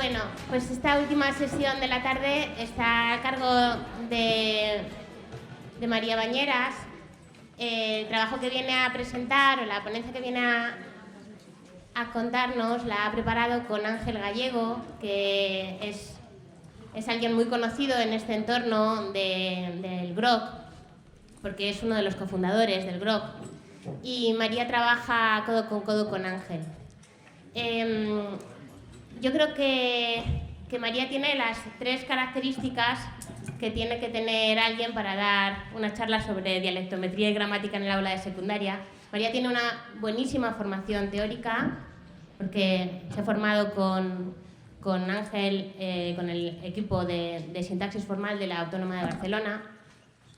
Bueno, pues esta última sesión de la tarde está a cargo de María Bañeras. El trabajo que viene a presentar, o la ponencia que viene a contarnos, la ha preparado con Ángel Gallego, que es alguien muy conocido en este entorno del GROC, porque es uno de los cofundadores del GROC. Y María trabaja codo con Ángel. Yo creo que María tiene las 3 características que tiene que tener alguien para dar una charla sobre dialectometría y gramática en el aula de secundaria. María tiene una buenísima formación teórica, porque se ha formado con Ángel, con el equipo de sintaxis formal de la Autónoma de Barcelona.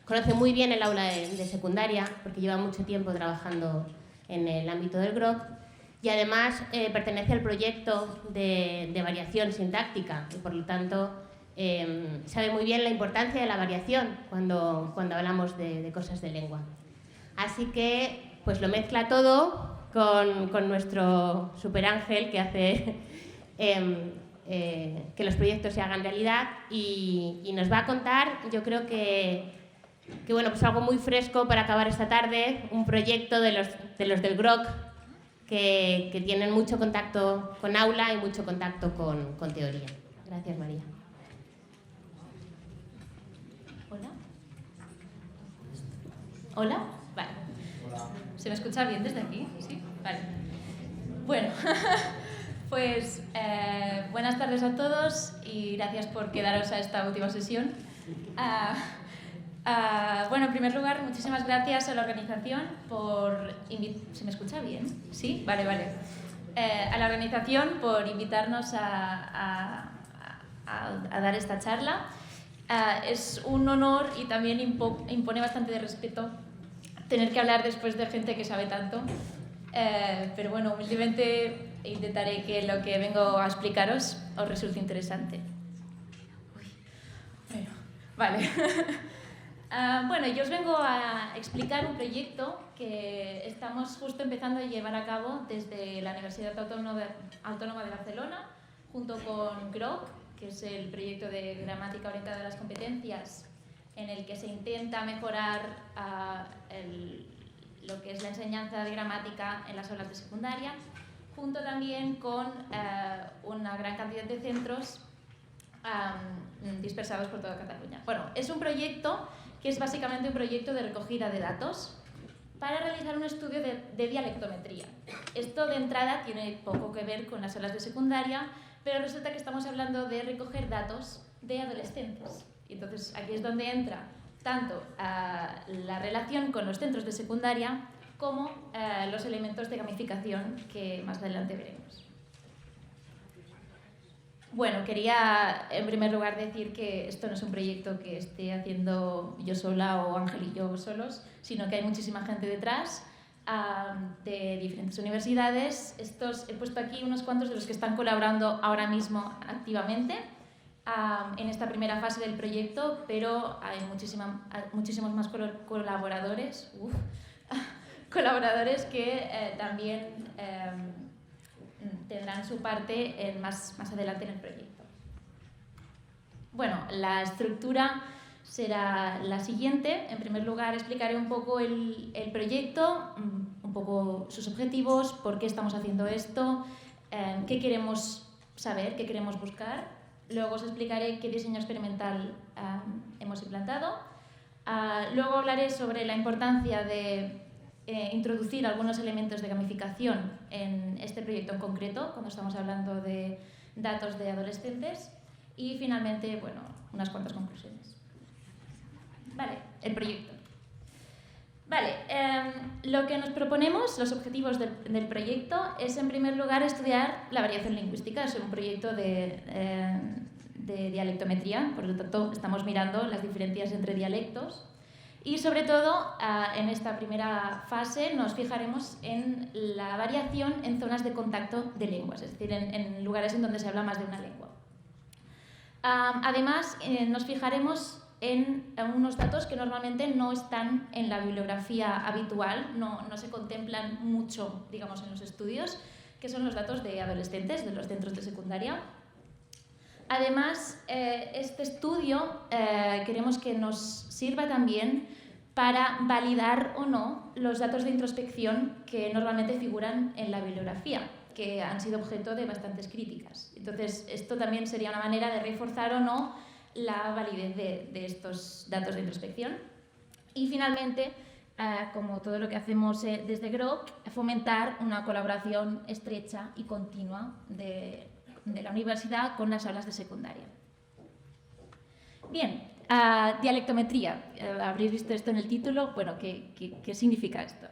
Conoce muy bien el aula de secundaria, porque lleva mucho tiempo trabajando en el ámbito del GROC. Y además pertenece al proyecto de variación sintáctica y por lo tanto sabe muy bien la importancia de la variación cuando hablamos de cosas de lengua. Así que pues lo mezcla todo con nuestro super Ángel que hace que los proyectos se hagan realidad y nos va a contar, yo creo que bueno, pues algo muy fresco para acabar esta tarde, un proyecto de los del GROC, que tienen mucho contacto con aula y mucho contacto con teoría. Gracias, María. ¿Hola? ¿Hola? Vale. Hola. ¿Se me escucha bien desde aquí? ¿Sí? Vale. Bueno, pues buenas tardes a todos y gracias por quedaros a esta última sesión. Bueno, en primer lugar, muchísimas gracias a la organización por... ¿Se me escucha bien? ¿Sí? Vale, vale. A la organización por invitarnos a dar esta charla. Es un honor y también impone bastante de respeto tener que hablar después de gente que sabe tanto. Pero bueno, humildemente intentaré que lo que vengo a explicaros os resulte interesante. Bueno, vale. Bueno, yo os vengo a explicar un proyecto que estamos justo empezando a llevar a cabo desde la Universidad Autónoma de Barcelona, junto con GROC, que es el proyecto de gramática orientada a las competencias, en el que se intenta mejorar lo que es la enseñanza de gramática en las aulas de secundaria, junto también con una gran cantidad de centros dispersados por toda Cataluña. Bueno, es un proyecto que es básicamente un proyecto de recogida de datos para realizar un estudio de dialectometría. Esto de entrada tiene poco que ver con las aulas de secundaria, pero resulta que estamos hablando de recoger datos de adolescentes. Entonces aquí es donde entra tanto la relación con los centros de secundaria como los elementos de gamificación que más adelante veremos. Bueno, quería en primer lugar decir que esto no es un proyecto que esté haciendo yo sola o Ángel y yo solos, sino que hay muchísima gente detrás de diferentes universidades. He puesto aquí unos cuantos de los que están colaborando ahora mismo activamente en esta primera fase del proyecto, pero hay muchísimos más colaboradores, colaboradores que también tendrán su parte más adelante en el proyecto. Bueno, la estructura será la siguiente. En primer lugar, explicaré un poco el proyecto, un poco sus objetivos, por qué estamos haciendo esto, qué queremos saber, qué queremos buscar. Luego os explicaré qué diseño experimental hemos implantado. Luego hablaré sobre la importancia de introducir algunos elementos de gamificación en este proyecto en concreto, cuando estamos hablando de datos de adolescentes. Y finalmente, bueno, unas cuantas conclusiones. Vale, el proyecto. Vale, lo que nos proponemos, los objetivos del proyecto, es en primer lugar estudiar la variación lingüística. Es un proyecto de dialectometría, por lo tanto estamos mirando las diferencias entre dialectos. Y sobre todo, en esta primera fase nos fijaremos en la variación en zonas de contacto de lenguas, es decir, en lugares en donde se habla más de una lengua. Además, nos fijaremos en unos datos que normalmente no están en la bibliografía habitual, no se contemplan mucho, digamos, en los estudios, que son los datos de adolescentes, de los centros de secundaria. Además, este estudio queremos que nos sirva también para validar o no los datos de introspección que normalmente figuran en la bibliografía, que han sido objeto de bastantes críticas. Entonces, esto también sería una manera de reforzar o no la validez de estos datos de introspección. Y finalmente, como todo lo que hacemos desde Groc, fomentar una colaboración estrecha y continua de la universidad con las aulas de secundaria. Bien, dialectometría. Habréis visto esto en el título. Bueno, ¿qué significa esto?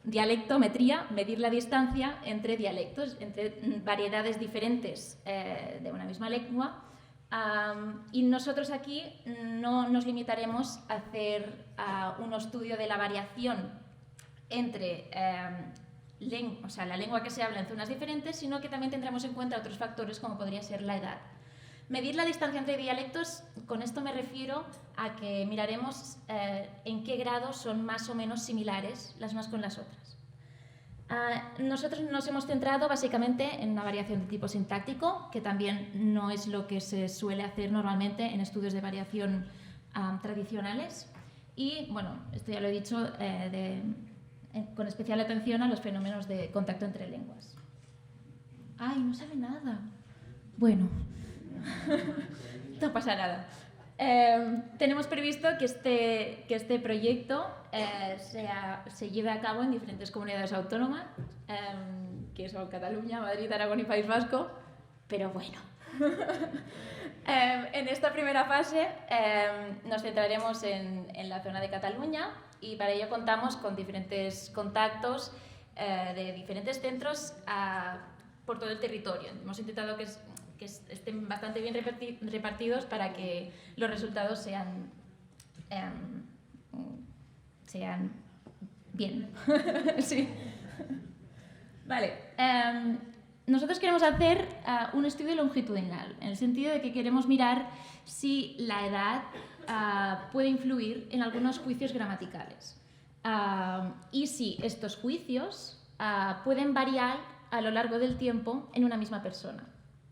Dialectometría, medir la distancia entre dialectos, entre variedades diferentes de una misma lengua. Y nosotros aquí no nos limitaremos a hacer un estudio de la variación entre la lengua que se habla en zonas diferentes, sino que también tendremos en cuenta otros factores como podría ser la edad. Medir la distancia entre dialectos, con esto me refiero a que miraremos en qué grado son más o menos similares las unas con las otras. Nosotros nos hemos centrado básicamente en una variación de tipo sintáctico, que también no es lo que se suele hacer normalmente en estudios de variación tradicionales. Y, bueno, esto ya lo he dicho, con especial atención a los fenómenos de contacto entre lenguas. ¡Ay, no se ve nada! Bueno, no pasa nada. Tenemos previsto que este proyecto se lleve a cabo en diferentes comunidades autónomas, que son Cataluña, Madrid, Aragón y País Vasco, pero bueno. En esta primera fase nos centraremos en la zona de Cataluña y para ello contamos con diferentes contactos de diferentes centros por todo el territorio. Hemos intentado que estén bastante bien repartidos para que los resultados sean bien. Sí. Vale. Nosotros queremos hacer un estudio longitudinal, en el sentido de que queremos mirar si la edad puede influir en algunos juicios gramaticales y si estos juicios pueden variar a lo largo del tiempo en una misma persona.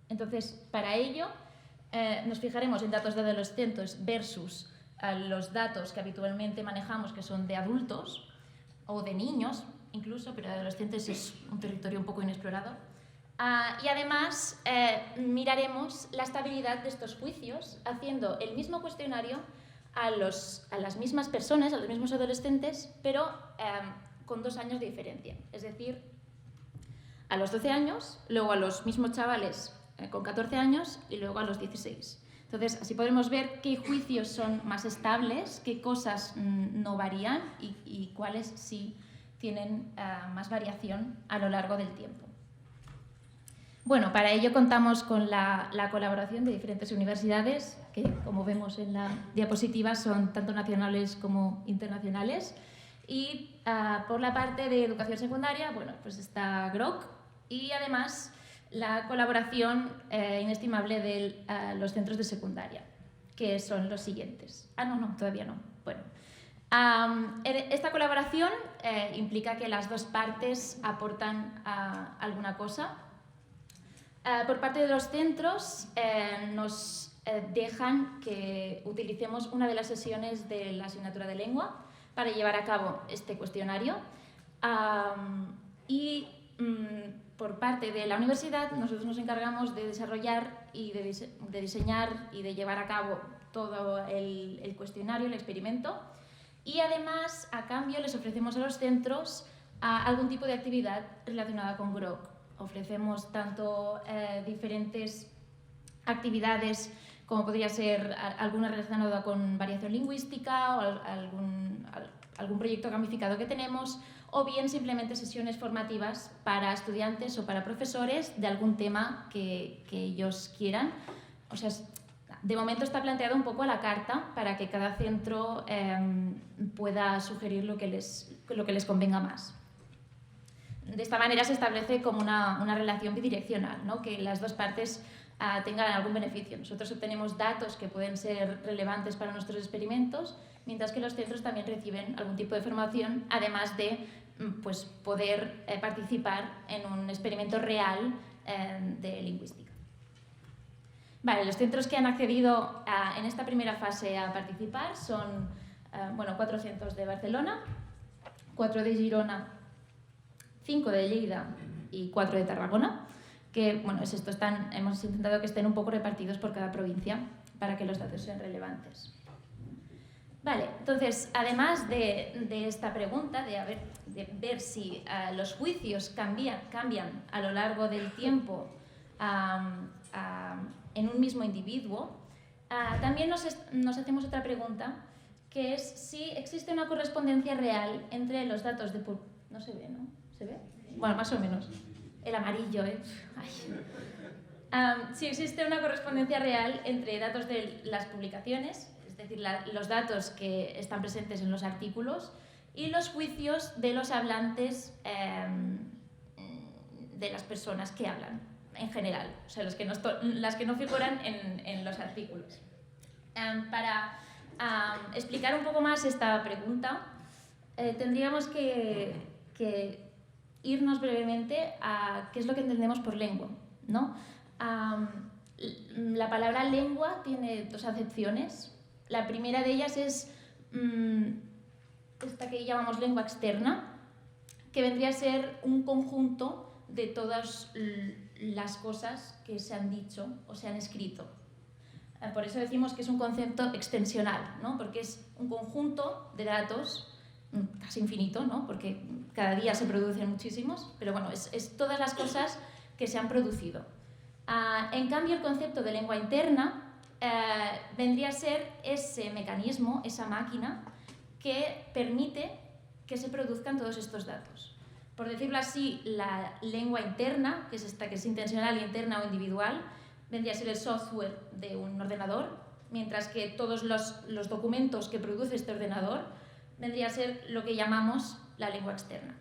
Entonces, para ello, nos fijaremos en datos de adolescentes versus los datos que habitualmente manejamos, que son de adultos o de niños, incluso, pero de adolescentes es un territorio un poco inexplorado. Y además, miraremos la estabilidad de estos juicios haciendo el mismo cuestionario a las mismas personas, a los mismos adolescentes, pero con 2 años de diferencia. Es decir, a los 12 años, luego a los mismos chavales con 14 años y luego a los 16. Entonces, así podremos ver qué juicios son más estables, qué cosas no varían y cuáles sí tienen más variación a lo largo del tiempo. Bueno, para ello contamos con la colaboración de diferentes universidades, que como vemos en la diapositiva son tanto nacionales como internacionales. Y por la parte de educación secundaria, bueno, pues está Groc y además la colaboración inestimable de los centros de secundaria, que son los siguientes. No, todavía no. Bueno, esta colaboración implica que las dos partes aportan alguna cosa. Por parte de los centros nos dejan que utilicemos una de las sesiones de la asignatura de lengua para llevar a cabo este cuestionario por parte de la universidad nosotros nos encargamos de desarrollar y de diseñar y de llevar a cabo todo el cuestionario, el experimento y además a cambio les ofrecemos a los centros algún tipo de actividad relacionada con Groc. Ofrecemos tanto diferentes actividades como podría ser alguna relacionada con variación lingüística o algún proyecto gamificado que tenemos o bien simplemente sesiones formativas para estudiantes o para profesores de algún tema que ellos quieran. O sea, de momento está planteado un poco a la carta para que cada centro pueda sugerir lo que les convenga más. De esta manera se establece como una relación bidireccional, ¿no? Que las dos partes tengan algún beneficio. Nosotros obtenemos datos que pueden ser relevantes para nuestros experimentos, mientras que los centros también reciben algún tipo de formación, además de pues, poder participar en un experimento real de lingüística. Vale, los centros que han accedido en esta primera fase a participar son 4 centros de Barcelona, 4 de Girona, 5 de Lleida y 4 de Tarragona, que hemos intentado que estén un poco repartidos por cada provincia para que los datos sean relevantes. Vale, entonces, además de esta pregunta, de ver si los juicios cambian a lo largo del tiempo en un mismo individuo, también nos hacemos otra pregunta, que es si existe una correspondencia real entre los datos de... No se ve, ¿no? ¿Se ve? Bueno, más o menos. El amarillo, ¿eh? Si existe una correspondencia real entre datos de las publicaciones, es decir, los datos que están presentes en los artículos, y los juicios de los hablantes de las personas que hablan, en general, o sea, las que no figuran en los artículos. Para explicar un poco más esta pregunta, tendríamos que irnos brevemente a qué es lo que entendemos por lengua, ¿no? La palabra lengua tiene dos acepciones. La primera de ellas es esta que llamamos lengua externa, que vendría a ser un conjunto de todas las cosas que se han dicho o se han escrito. Por eso decimos que es un concepto extensional, ¿no? Porque es un conjunto de datos casi infinito, ¿no? Porque cada día se producen muchísimos, pero bueno, es todas las cosas que se han producido. En cambio, el concepto de lengua interna vendría a ser ese mecanismo, esa máquina, que permite que se produzcan todos estos datos. Por decirlo así, la lengua interna, que es esta que es intencional, interna o individual, vendría a ser el software de un ordenador, mientras que todos los documentos que produce este ordenador vendría a ser lo que llamamos la lengua externa.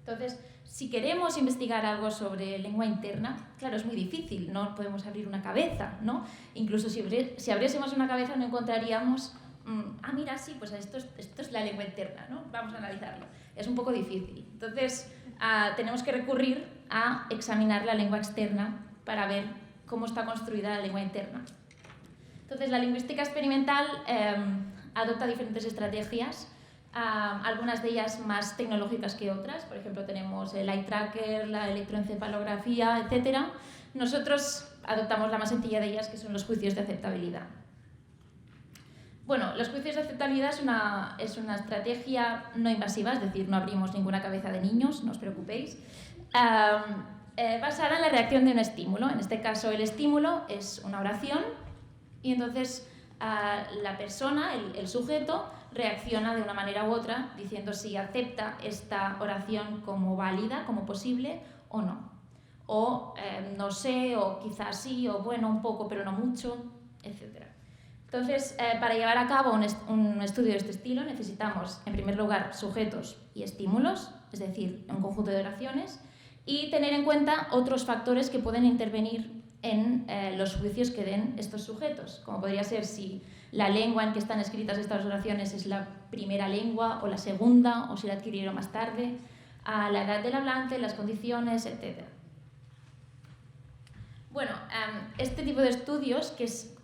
Entonces, si queremos investigar algo sobre lengua interna, claro, es muy difícil, no podemos abrir una cabeza, ¿no? Incluso si abriésemos una cabeza no encontraríamos, mira, sí, pues esto es la lengua interna, ¿no? Vamos a analizarlo. Es un poco difícil. Entonces, tenemos que recurrir a examinar la lengua externa para ver cómo está construida la lengua interna. Entonces, la lingüística experimental adopta diferentes estrategias, algunas de ellas más tecnológicas que otras. Por ejemplo, tenemos el eye tracker, la electroencefalografía, etc. Nosotros adoptamos la más sencilla de ellas, que son los juicios de aceptabilidad. Bueno, los juicios de aceptabilidad es una estrategia no invasiva, es decir, no abrimos ninguna cabeza de niños, no os preocupéis, basada en la reacción de un estímulo. En este caso, el estímulo es una oración y entonces la persona, el sujeto, reacciona de una manera u otra diciendo si acepta esta oración como válida, como posible o no. O no sé, o quizás sí, o bueno, un poco, pero no mucho, etc. Entonces, para llevar a cabo un estudio de este estilo necesitamos, en primer lugar, sujetos y estímulos, es decir, un conjunto de oraciones, y tener en cuenta otros factores que pueden intervenir en los juicios que den estos sujetos, como podría ser si la lengua en que están escritas estas oraciones es la primera lengua o la segunda, o si la adquirieron más tarde, la edad del hablante, las condiciones, etc. Bueno, este tipo de estudios, que es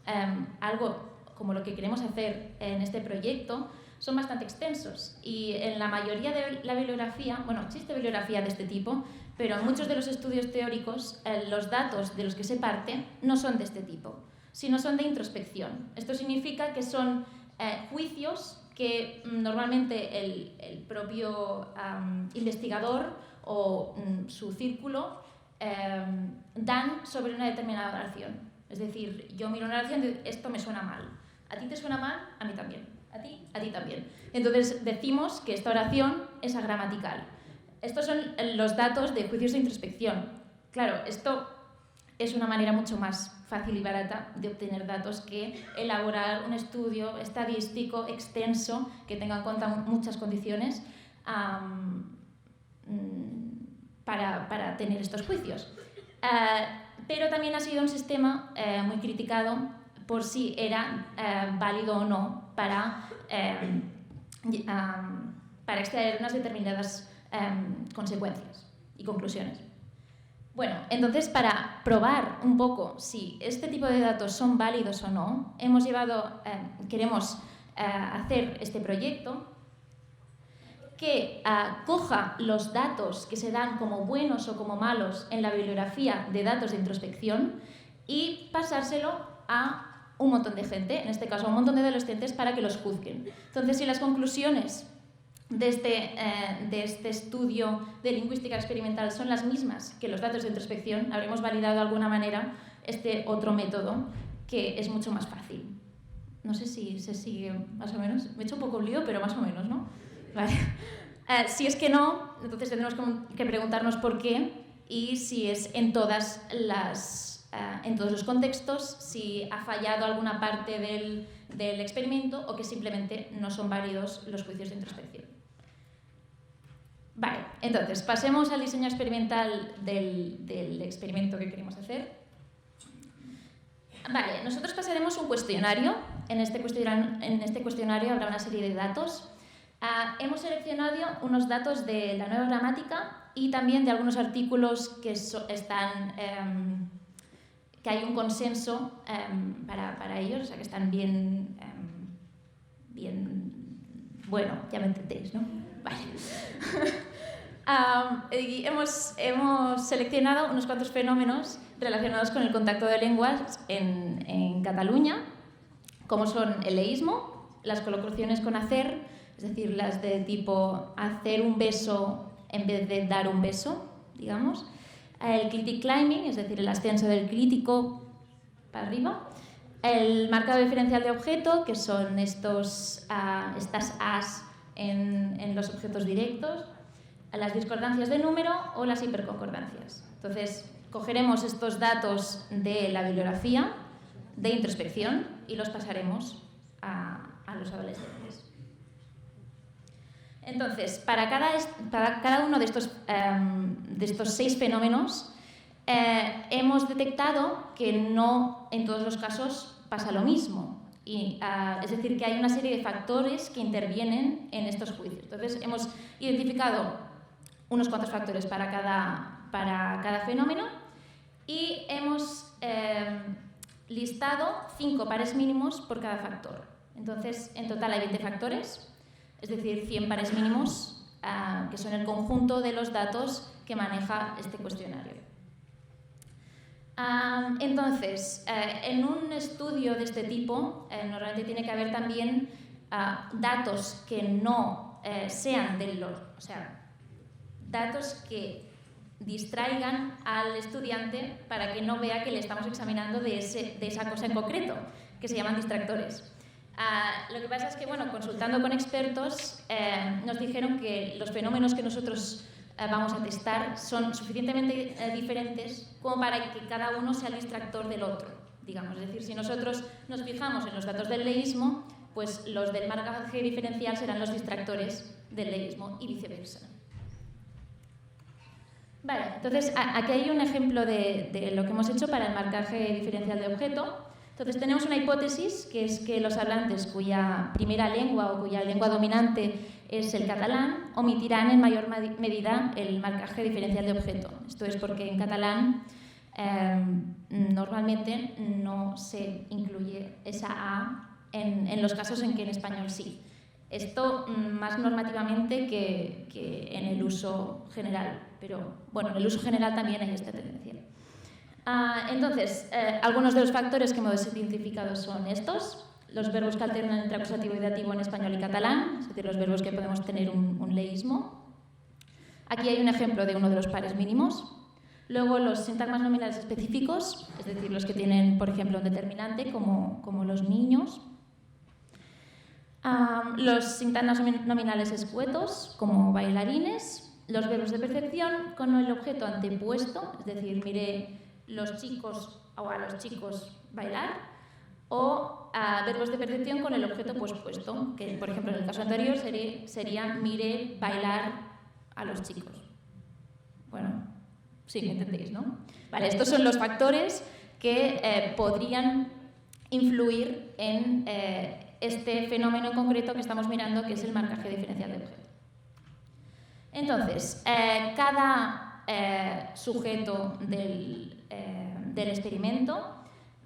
algo como lo que queremos hacer en este proyecto, son bastante extensos y en la mayoría de la bibliografía, bueno, existe bibliografía de este tipo, pero en muchos de los estudios teóricos los datos de los que se parte no son de este tipo, sino son de introspección. Esto significa que son juicios que normalmente el propio investigador o su círculo dan sobre una determinada oración. Es decir, yo miro una oración y digo, esto me suena mal. ¿A ti te suena mal? A mí también. ¿A ti también. Entonces decimos que esta oración es agramatical. Estos son los datos de juicios de introspección. Claro, esto es una manera mucho más fácil y barata de obtener datos que elaborar un estudio estadístico extenso que tenga en cuenta muchas condiciones para tener estos juicios. Pero también ha sido un sistema muy criticado por si era válido o no para extraer unas determinadas consecuencias y conclusiones. Bueno, entonces para probar un poco si este tipo de datos son válidos o no, queremos hacer este proyecto que coja los datos que se dan como buenos o como malos en la bibliografía de datos de introspección y pasárselo a un montón de gente, en este caso a un montón de adolescentes, para que los juzguen. Entonces, si las conclusiones de este estudio de lingüística experimental son las mismas que los datos de introspección, habremos validado de alguna manera este otro método que es mucho más fácil. No sé si se sigue más o menos. Me he hecho un poco lío, pero más o menos, ¿no? Vale. Si es que no, entonces tendremos que preguntarnos por qué y si es en todos los contextos, si ha fallado alguna parte del experimento o que simplemente no son válidos los juicios de introspección. Vale, entonces pasemos al diseño experimental del experimento que queremos hacer. Vale, nosotros pasaremos un cuestionario. En este cuestionario habrá una serie de datos. Hemos seleccionado unos datos de la nueva gramática y también de algunos artículos que hay un consenso para ellos, o sea que están bien, bueno, ya me entendéis, ¿no? Vale. Y hemos seleccionado unos cuantos fenómenos relacionados con el contacto de lenguas en Cataluña, como son el leísmo, las colocaciones con hacer, es decir, las de tipo hacer un beso en vez de dar un beso, digamos, el critic climbing, es decir, el ascenso del crítico para arriba, el marcado diferencial de objeto, que son estas as en los objetos directos, las discordancias de número o las hiperconcordancias. Entonces, cogeremos estos datos de la bibliografía de introspección y los pasaremos a los adolescentes. Entonces, para cada uno de estos 6 fenómenos, hemos detectado que no en todos los casos pasa lo mismo. Es decir, que hay una serie de factores que intervienen en estos juicios. Entonces, hemos identificado unos cuantos factores para cada fenómeno y hemos listado 5 pares mínimos por cada factor. Entonces, en total hay 20 factores, es decir, 100 pares mínimos, que son el conjunto de los datos que maneja este cuestionario. Entonces, en un estudio de este tipo, normalmente tiene que haber también datos que no sean datos que distraigan al estudiante para que no vea que le estamos examinando de esa cosa en concreto, que se llaman distractores. Lo que pasa es que, bueno, consultando con expertos, nos dijeron que los fenómenos que nosotros vamos a testar son suficientemente diferentes como para que cada uno sea el distractor del otro, digamos. Es decir, si nosotros nos fijamos en los datos del leísmo, pues los del marcaje diferencial serán los distractores del leísmo y viceversa. Vale, entonces aquí hay un ejemplo de lo que hemos hecho para el marcaje diferencial de objeto. Entonces tenemos una hipótesis, que es que los hablantes cuya primera lengua o cuya lengua dominante es el catalán omitirán en mayor medida el marcaje diferencial de objeto. Esto es porque en catalán normalmente no se incluye esa A en los casos en que en español sí. Esto más normativamente que en el uso general, pero bueno, en el uso general también hay esta tendencia. Entonces, algunos de los factores que hemos identificado son estos: los verbos que alternan entre acusativo y dativo en español y catalán, es decir, los verbos que podemos tener un leísmo. Aquí hay un ejemplo de uno de los pares mínimos. Luego, los sintagmas nominales específicos, es decir, los que tienen, por ejemplo, un determinante, como los niños. Los sintagmas nominales escuetos, como bailarines. Los verbos de percepción con el objeto antepuesto, es decir, miré los chicos o a los chicos bailar, o verbos de percepción con el objeto pospuesto, que por ejemplo en el caso anterior sería miré bailar a los chicos. Bueno, sí, me entendéis, ¿no? Vale, estos son los factores que podrían influir en este fenómeno en concreto que estamos mirando, que es el marcaje diferencial de objeto. Entonces, cada sujeto del experimento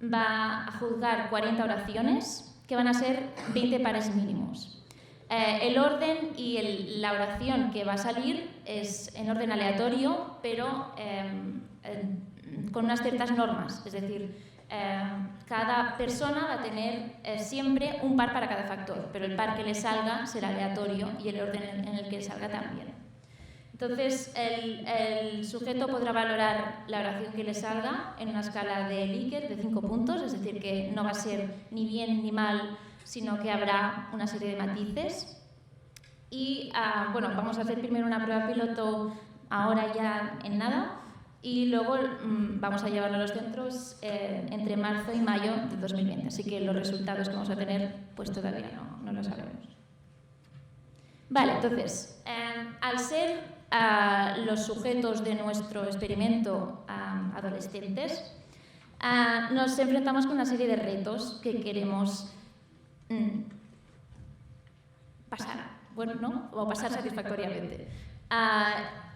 va a juzgar 40 oraciones que van a ser 20 pares mínimos. El orden y la oración que va a salir es en orden aleatorio, pero con unas ciertas normas, es decir, cada persona va a tener siempre un par para cada factor, pero el par que le salga será aleatorio y el orden en el que le salga también. Entonces, el sujeto podrá valorar la oración que le salga en una escala de Likert de 5 puntos, es decir, que no va a ser ni bien ni mal, sino que habrá una serie de matices. Y bueno, vamos a hacer primero una prueba piloto ahora ya en nada, y luego vamos a llevarlo a los centros entre marzo y mayo de 2020. Así que los resultados que vamos a tener, pues todavía no lo sabemos. Vale, entonces, al ser los sujetos de nuestro experimento adolescentes, nos enfrentamos con una serie de retos que queremos pasar, bueno, ¿no? O pasar satisfactoriamente.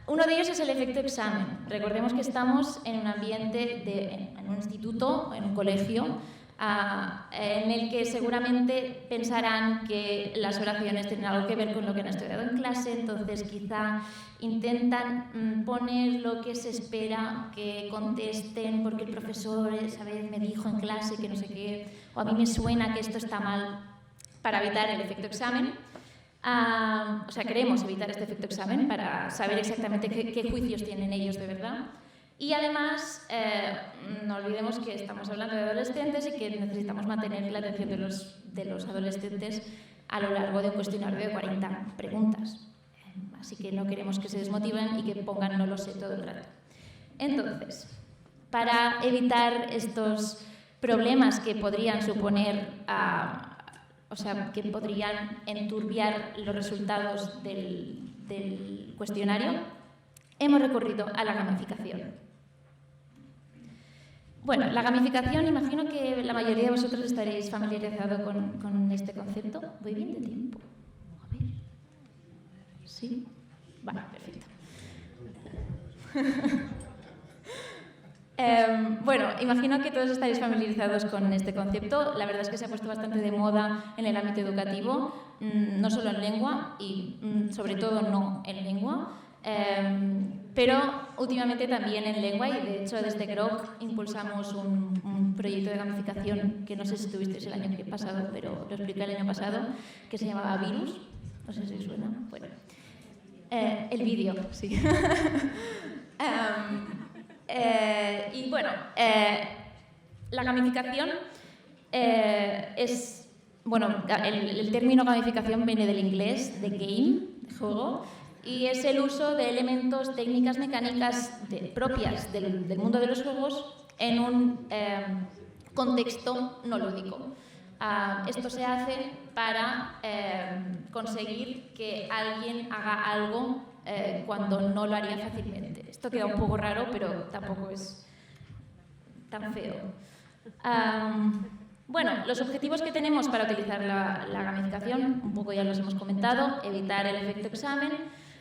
Uno de ellos es el efecto examen. Recordemos que estamos en un ambiente, en un instituto, en un colegio, en el que seguramente pensarán que las oraciones tienen algo que ver con lo que han estudiado en clase, entonces quizá intentan poner lo que se espera que contesten porque el profesor esa vez me dijo en clase que no sé qué, o a mí me suena que esto está mal, para evitar el efecto examen. O sea, queremos evitar este efecto examen para saber exactamente qué juicios tienen ellos de verdad. Y además, no olvidemos que estamos hablando de adolescentes y que necesitamos mantener la atención de los adolescentes a lo largo de un cuestionario de 40 preguntas. Así que no queremos que se desmotiven y que pongan no lo sé todo el rato. Entonces, para evitar estos problemas que podrían suponer o sea, que podrían enturbiar los resultados del cuestionario, hemos recurrido a la gamificación. Bueno, la gamificación, imagino que la mayoría de vosotros estaréis familiarizados con este concepto. ¿Voy bien de tiempo? A ver. ¿Sí? Vale, perfecto. Bueno, imagino que todos estaréis familiarizados con este concepto. La verdad es que se ha puesto bastante de moda en el ámbito educativo, no solo en lengua y sobre todo no en lengua, pero últimamente también en lengua, y de hecho desde Grok impulsamos un proyecto de gamificación que no sé si tuvisteis el año pasado, pero lo expliqué el año pasado, que se llamaba Virus. No sé si suena. Bueno, el vídeo, sí. Y bueno, la gamificación es, bueno, el término gamificación viene del inglés, de game, de juego, y es el uso de elementos, técnicas mecánicas propias del mundo de los juegos en un contexto no lúdico. Esto se hace para conseguir que alguien haga algo cuando no lo haría fácilmente. Esto queda un poco raro, pero tampoco es tan feo. Bueno, los objetivos que tenemos para utilizar la gamificación, un poco ya los hemos comentado: evitar el efecto examen,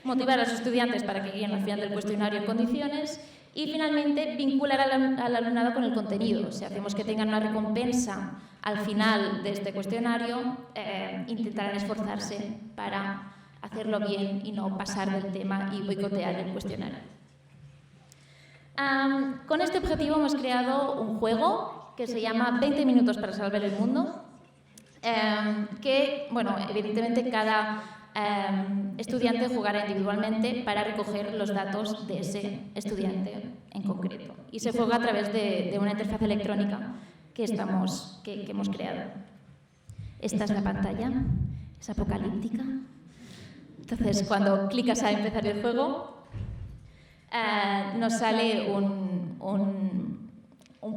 motivar a los estudiantes para que lleguen al final del cuestionario en condiciones y, finalmente, vincular al alumnado con el contenido. Si hacemos que tengan una recompensa al final de este cuestionario, intentarán esforzarse para hacerlo bien y no pasar del tema y boicotear el cuestionario. Con este objetivo hemos creado un juego que se llama 20 minutos para salvar el mundo, que, bueno, evidentemente cada estudiante jugará individualmente para recoger los datos de ese estudiante en concreto. Y se juega a través de una interfaz electrónica que hemos creado. Esta es la pantalla, es apocalíptica. Entonces, cuando clicas a empezar el juego, nos sale un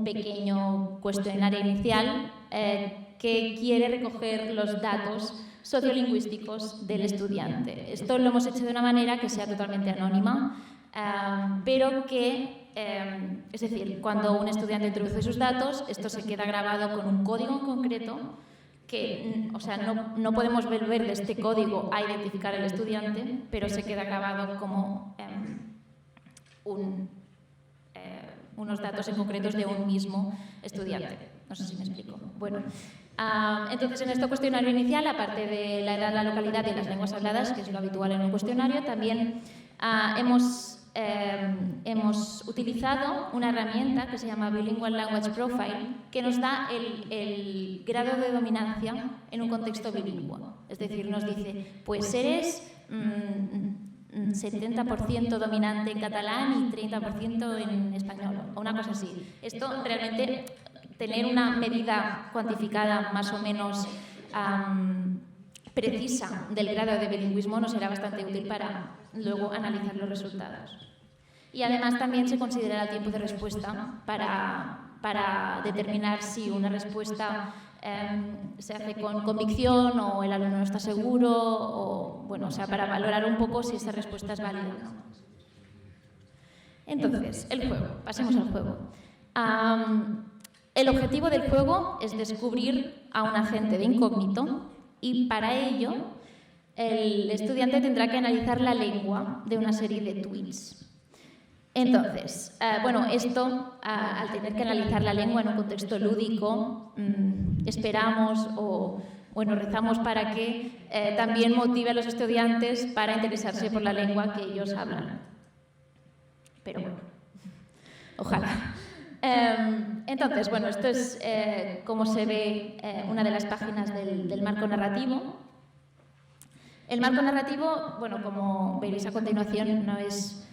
pequeño cuestionario inicial que quiere recoger los datos sociolingüísticos del estudiante. Esto lo hemos hecho de una manera que sea totalmente anónima, pero que, es decir, cuando un estudiante introduce sus datos, esto se queda grabado con un código en concreto, que, o sea, no podemos volver de este código a identificar al estudiante, pero se queda grabado como unos datos en concretos de un mismo estudiante. No sé si me explico. Bueno, entonces en este cuestionario inicial, aparte de la edad, la localidad y las lenguas habladas, que es lo habitual en un cuestionario, también hemos utilizado una herramienta que se llama Bilingual Language Profile, que nos da el grado de dominancia en un contexto bilingüe. Es decir, nos dice, pues eres 70% dominante en catalán y 30% en español, o una cosa así. Esto realmente, tener una medida cuantificada más o menos precisa del grado de bilingüismo nos será bastante útil para luego analizar los resultados. Y además también se considera el tiempo de respuesta para determinar si una respuesta se hace con convicción o el alumno no está seguro, o para valorar un poco si esa respuesta es válida o no. Entonces, el juego. Pasemos al juego. El objetivo del juego es descubrir a un agente de incógnito y para ello el estudiante tendrá que analizar la lengua de una serie de tweets. Entonces, esto, al tener que analizar la lengua en un contexto lúdico, esperamos o rezamos para que también motive a los estudiantes para interesarse por la lengua que ellos hablan. Pero bueno, ojalá. Entonces, esto es como se ve una de las páginas del marco narrativo. El marco narrativo, como veréis a continuación, no es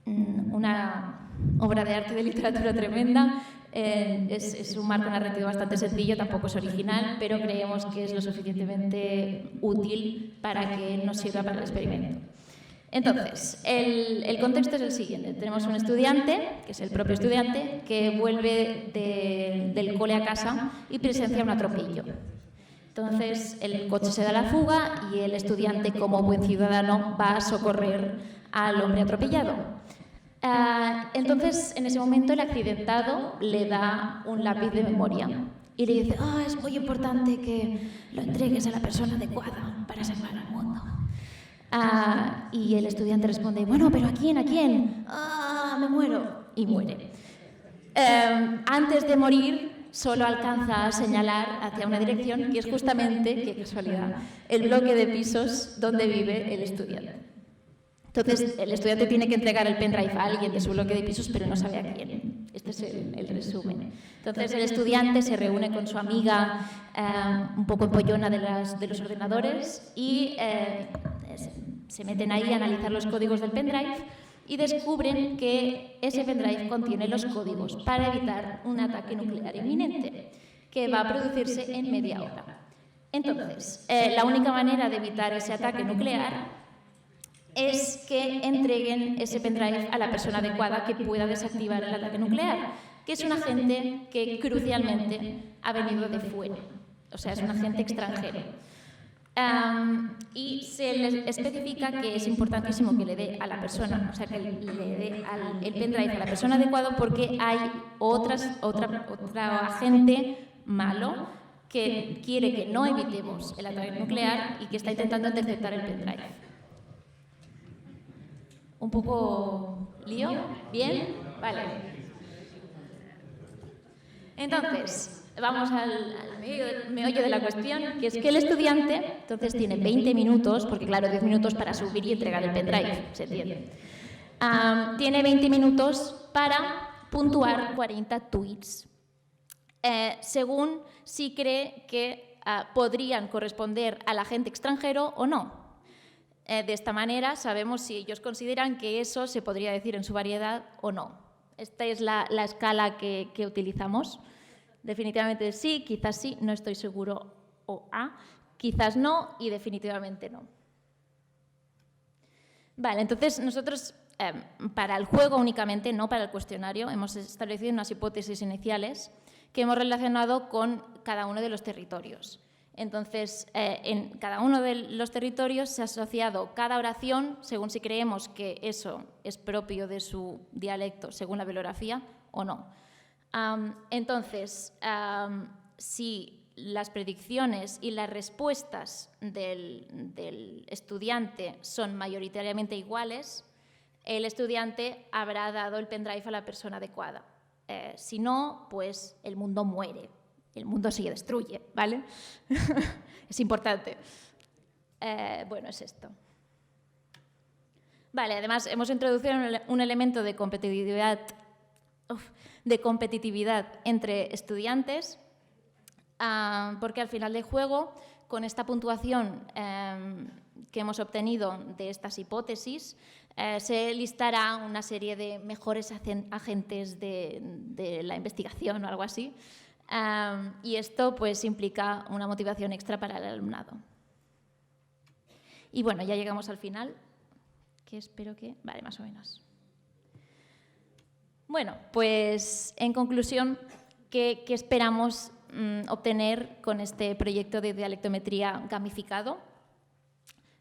una obra de arte de literatura tremenda, es un marco narrativo bastante sencillo, tampoco es original, pero creemos que es lo suficientemente útil para que nos sirva para el experimento. Entonces, el contexto es el siguiente. Tenemos un estudiante, que es el propio estudiante, que vuelve del cole a casa y presencia un atropello. Entonces, el coche se da la fuga y el estudiante, como buen ciudadano, va a socorrer al hombre atropellado. Entonces, en ese momento, el accidentado le da un lápiz de memoria y le dice: es muy importante que lo entregues a la persona adecuada para salvar al mundo. Y el estudiante responde: bueno, pero ¿a quién? ¿A quién? Me muero. Y muere. Antes de morir, solo alcanza a señalar hacia una dirección que es justamente, qué casualidad, el bloque de pisos donde vive el estudiante. Entonces, el estudiante tiene que entregar el pendrive a alguien de su bloque de pisos, pero no sabe a quién. Este es el resumen. Entonces, el estudiante se reúne con su amiga un poco empollona de los ordenadores y se meten ahí a analizar los códigos del pendrive y descubren que ese pendrive contiene los códigos para evitar un ataque nuclear inminente, que va a producirse en media hora. Entonces, la única manera de evitar ese ataque nuclear es que entreguen ese pendrive a la persona adecuada que pueda desactivar el ataque nuclear, que es un agente que crucialmente ha venido de fuera, o sea, es un agente extranjero. Y se les especifica que es importantísimo que le dé a la persona, o sea, que le dé el pendrive a la persona adecuada, porque hay otro agente malo que quiere que no evitemos el ataque nuclear y que está intentando interceptar el pendrive. ¿Un poco lío? ¿Bien? Vale. Entonces, vamos al meollo de la cuestión, que es que el estudiante entonces tiene 20 minutos, porque claro, 10 minutos para subir y entregar el pendrive, ¿se entiende? Tiene 20 minutos para puntuar 40 tweets, según si cree que podrían corresponder al agente extranjero o no. De esta manera sabemos si ellos consideran que eso se podría decir en su variedad o no. Esta es la escala que utilizamos. Definitivamente sí, quizás sí, no estoy seguro, o quizás no y definitivamente no. Vale, entonces nosotros para el juego únicamente, no para el cuestionario, hemos establecido unas hipótesis iniciales que hemos relacionado con cada uno de los territorios. Entonces, en cada uno de los territorios se ha asociado cada oración según si creemos que eso es propio de su dialecto según la bibliografía o no. Entonces, si las predicciones y las respuestas del estudiante son mayoritariamente iguales, el estudiante habrá dado el pendrive a la persona adecuada. Si no, pues el mundo muere, el mundo se destruye, ¿vale? Es importante. Bueno, es esto. Vale, además hemos introducido un elemento de competitividad entre estudiantes, porque al final del juego, con esta puntuación que hemos obtenido de estas hipótesis, se listará una serie de mejores agentes de la investigación o algo así, y esto pues implica una motivación extra para el alumnado. Y bueno, ya llegamos al final, que espero que... Vale, más o menos. Bueno, pues en conclusión, ¿qué esperamos obtener con este proyecto de dialectometría gamificado?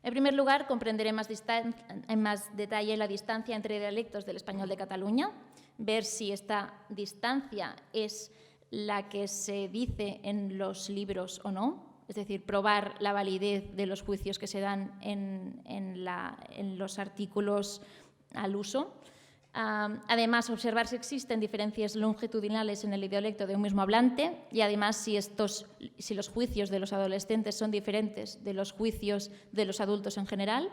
En primer lugar, comprenderé en más detalle la distancia entre dialectos del español de Cataluña, ver si esta distancia es la que se dice en los libros o no, es decir, probar la validez de los juicios que se dan en los artículos al uso. Además, observar si existen diferencias longitudinales en el dialecto de un mismo hablante y además si los juicios de los adolescentes son diferentes de los juicios de los adultos en general.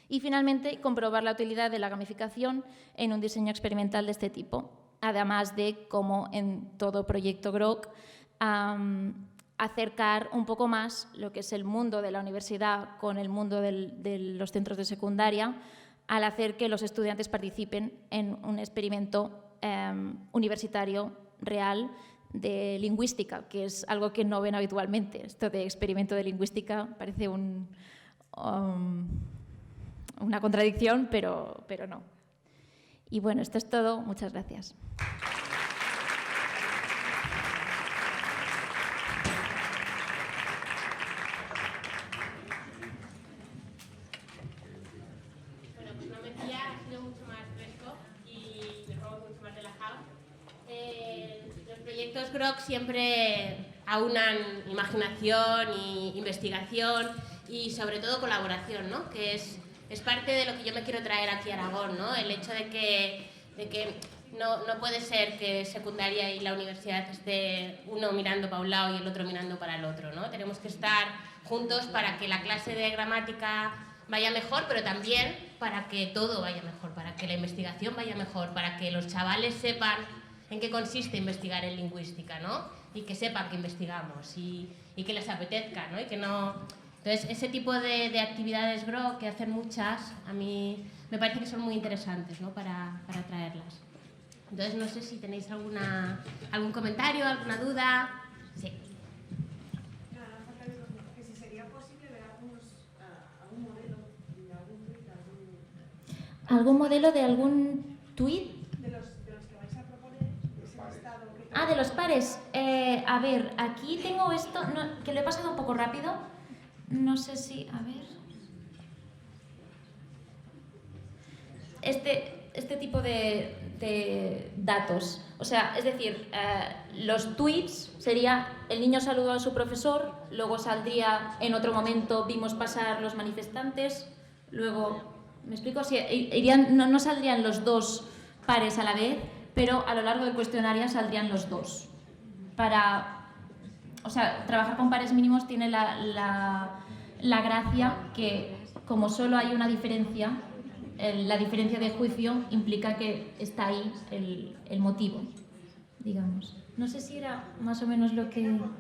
Y finalmente, comprobar la utilidad de la gamificación en un diseño experimental de este tipo, además de, como en todo proyecto GROK, acercar un poco más lo que es el mundo de la universidad con el mundo de los centros de secundaria, al hacer que los estudiantes participen en un experimento universitario real de lingüística, que es algo que no ven habitualmente. Esto de experimento de lingüística parece una contradicción, pero no. Y bueno, esto es todo. Muchas gracias. Los proyectos GROK siempre aunan imaginación y investigación y sobre todo colaboración, ¿no? Que es parte de lo que yo me quiero traer aquí a Aragón, ¿no? El hecho de que no puede ser que secundaria y la universidad esté uno mirando para un lado y el otro mirando para el otro, ¿no? Tenemos que estar juntos para que la clase de gramática vaya mejor, pero también para que todo vaya mejor, para que la investigación vaya mejor, para que los chavales sepan en qué consiste investigar en lingüística, ¿no? Y que sepan que investigamos y que les apetezca, ¿no? Y que no... Entonces, ese tipo de actividades GROK, que hacen muchas, a mí me parece que son muy interesantes, ¿no? Para traerlas. Entonces, no sé si tenéis algún comentario, alguna duda. Sí. Que si sería posible ver algún modelo de algún tuit, ¿Algún modelo de algún tuit? de los que vais a proponer, de ese listado que... De los pares. A ver, aquí tengo esto, que lo he pasado un poco rápido. No sé si... A ver... Este tipo de datos. O sea, es decir, los tweets sería el niño saludó a su profesor, luego saldría en otro momento, vimos pasar los manifestantes, luego, ¿me explico? Si no saldrían los dos pares a la vez, pero a lo largo del cuestionario saldrían los dos. O sea, trabajar con pares mínimos tiene la gracia que, como solo hay una diferencia, la diferencia de juicio implica que está ahí el motivo, digamos. No sé si era más o menos lo que... Entiendo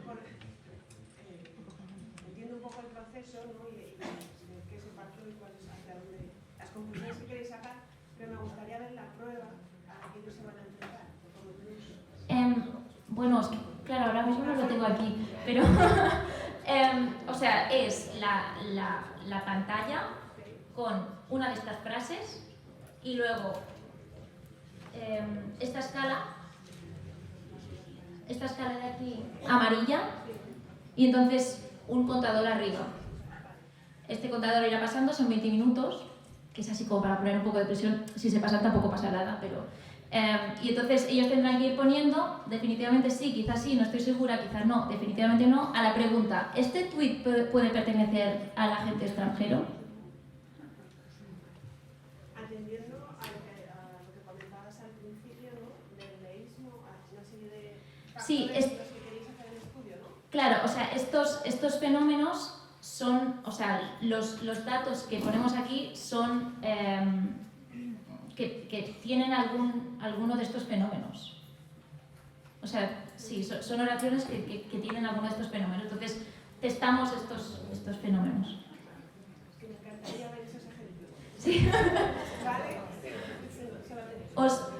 un poco el proceso, ¿no? Y de qué se partió y cuáles hacia dónde... Las conclusiones que queréis sacar, pero me gustaría ver la prueba a la que ellos se van a enfrentar. Bueno, es que, claro, ahora mismo no lo tengo aquí, pero... o sea, es la pantalla con una de estas frases y luego esta escala de aquí amarilla y entonces un contador arriba. Este contador irá pasando, son 20 minutos, que es así como para poner un poco de presión. Si se pasa tampoco pasa nada, pero... y entonces ellos tendrán que ir poniendo definitivamente sí, quizás sí, no estoy segura, quizás no, definitivamente no, a la pregunta: ¿este tuit puede pertenecer al agente extranjero? Atendiendo Sí, los que queréis hacer el estudio, ¿no? claro, o sea, estos fenómenos son, o sea, los datos que ponemos aquí son que tienen alguno de estos fenómenos. O sea, sí, son oraciones que tienen alguno de estos fenómenos. Entonces, testamos estos fenómenos. Es que me encantaría ver esos ejemplos. Sí. ¿Vale?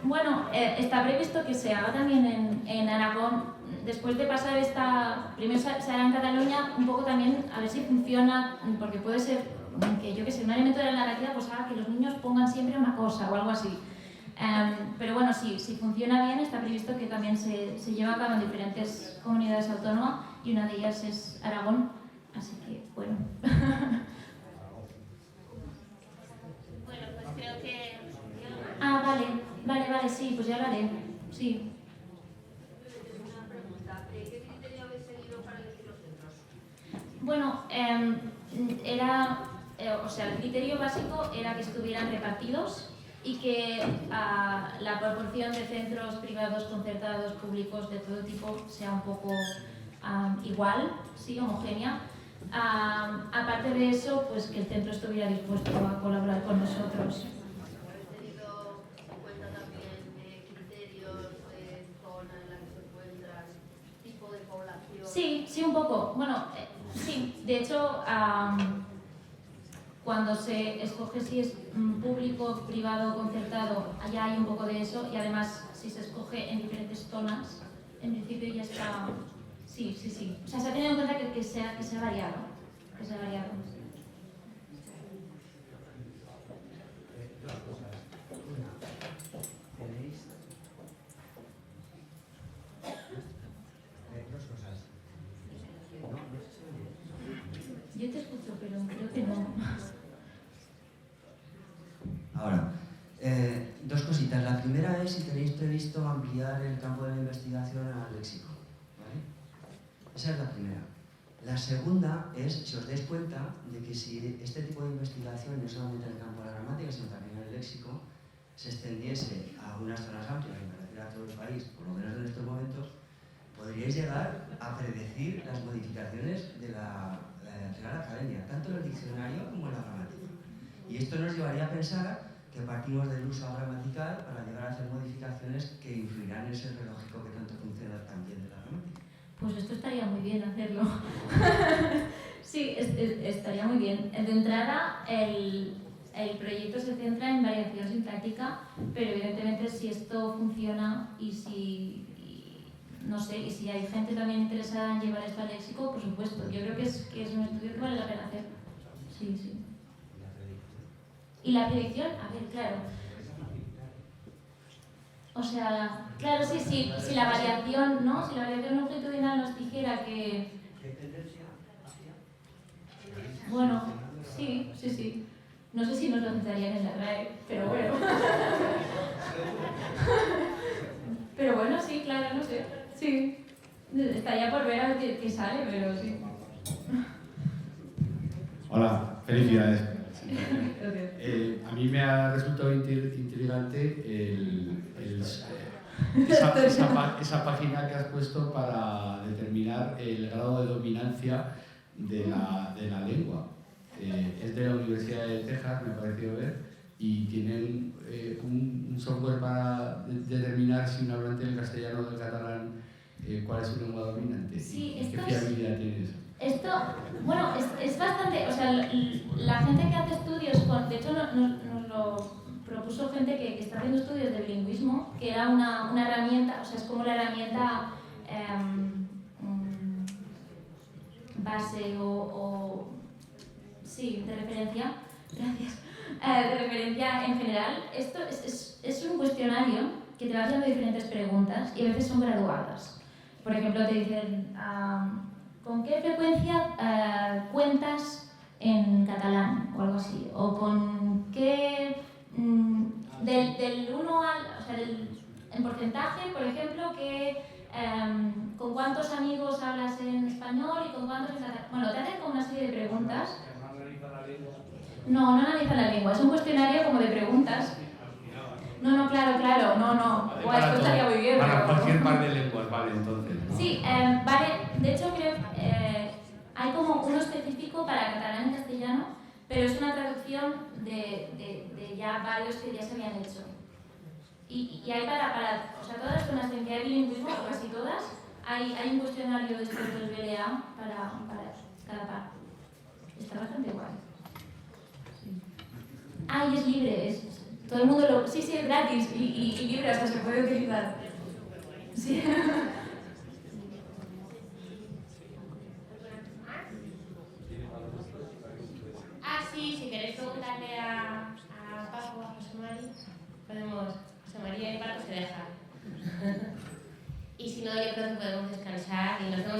Bueno, está previsto que se haga también en Aragón. Después de pasar primero se hará en Cataluña, un poco también a ver si funciona, porque puede ser que, yo que sé, un elemento de la narrativa pues haga que los niños pongan siempre una cosa o algo así. Pero bueno, si funciona bien, está previsto que también se lleve a cabo en diferentes comunidades autónomas y una de ellas es Aragón, así que bueno. Bueno, pues creo que... Ah, vale, sí, pues ya lo haré, sí. Una pregunta, ¿qué criterio habéis seguido para elegir los centros? Bueno, o sea, el criterio básico era que estuvieran repartidos y que la proporción de centros privados, concertados, públicos, de todo tipo, sea un poco igual, sí, homogénea. Aparte de eso, pues que el centro estuviera dispuesto a colaborar con nosotros. ¿Habéis tenido en cuenta también criterios de zona en la que se encuentra, tipo de población? Sí, un poco. Bueno, sí, de hecho, cuando se escoge si es público, privado, concertado, allá hay un poco de eso y además si se escoge en diferentes zonas, en principio ya está... Sí. O sea, se ha tenido en cuenta que sea variado. Que sea variado. Dos cosas. Una, tenéis... dos cosas. No se oye. Yo te escucho, pero creo que no. Ahora, dos cositas. La primera es si tenéis previsto ampliar el campo de la investigación al léxico. ¿Vale? Esa es la primera. La segunda es, si os dais cuenta, de que si este tipo de investigación, no solamente en el campo de la gramática, sino también en el léxico, se extendiese a unas zonas amplias, me parece a todo el país, por lo menos en estos momentos, podríais llegar a predecir las modificaciones de la Real Academia, tanto en el diccionario como en la gramática. Y esto nos llevaría a pensar que partimos del uso gramatical para llegar a hacer modificaciones que influirán en ese lógico que tanto funciona también de la gramática. Pues esto estaría muy bien hacerlo. Sí, estaría muy bien. De entrada, el proyecto se centra en variación sintáctica, pero evidentemente si esto funciona y si hay gente también interesada en llevar esto al léxico, por supuesto. Yo creo que es un estudio que vale la pena hacer. Sí. ¿Y la predicción? A ver, claro. O sea, claro, sí, si la variación, ¿no? Si la variación longitudinal nos dijera que... ¿Qué tendencia hacia? Bueno, sí. No sé si nos lo citarían en la RAE, pero bueno. Pero bueno, sí, claro, no sé. Sí. Estaría por ver a ver qué sale, pero sí. Hola, felicidades. A mí me ha resultado intrigante esa página que has puesto para determinar el grado de dominancia de la lengua. Es de la Universidad de Texas, me ha parecido ver, y tienen un software para determinar si un hablante del castellano o del catalán cuál es su lengua dominante. Sí, ¿Qué fiabilidad tiene eso? Esto, bueno, es bastante, o sea, la gente que hace estudios, de hecho nos lo propuso gente que está haciendo estudios de bilingüismo, que era una herramienta, o sea, es como la herramienta base sí, de referencia, gracias, de referencia en general. Esto es un cuestionario que te va haciendo diferentes preguntas y a veces son graduadas. Por ejemplo, te dicen... ¿con qué frecuencia cuentas en catalán o algo así? ¿O con qué, del 1 al, o sea, en porcentaje, por ejemplo, con cuántos amigos hablas en español y con cuántos en catalán? Bueno, te hacen como una serie de preguntas. ¿No analiza la lengua? No analiza la lengua, es un cuestionario como de preguntas. No, claro, no. Vale, Buah, esto estaría muy bien. para pero- cualquier par de lenguas, vale, entonces. ¿no? Sí, vale, de hecho creo hay como uno específico para catalán y castellano, pero es una traducción de ya varios que ya se habían hecho. Y hay o sea, todas las zonas en que hay bilingüismo, o casi todas, hay un cuestionario de estos del BLA para cada par. Está bastante guay. Sí. Y es libre, todo el mundo lo... Sí, es gratis y libre, o sea, se puede utilizar. Sí. Sí, si queréis preguntarle a Paco, a José Mari, podemos... José María y Paco se dejan. Y si no, yo creo que podemos descansar y nos vemos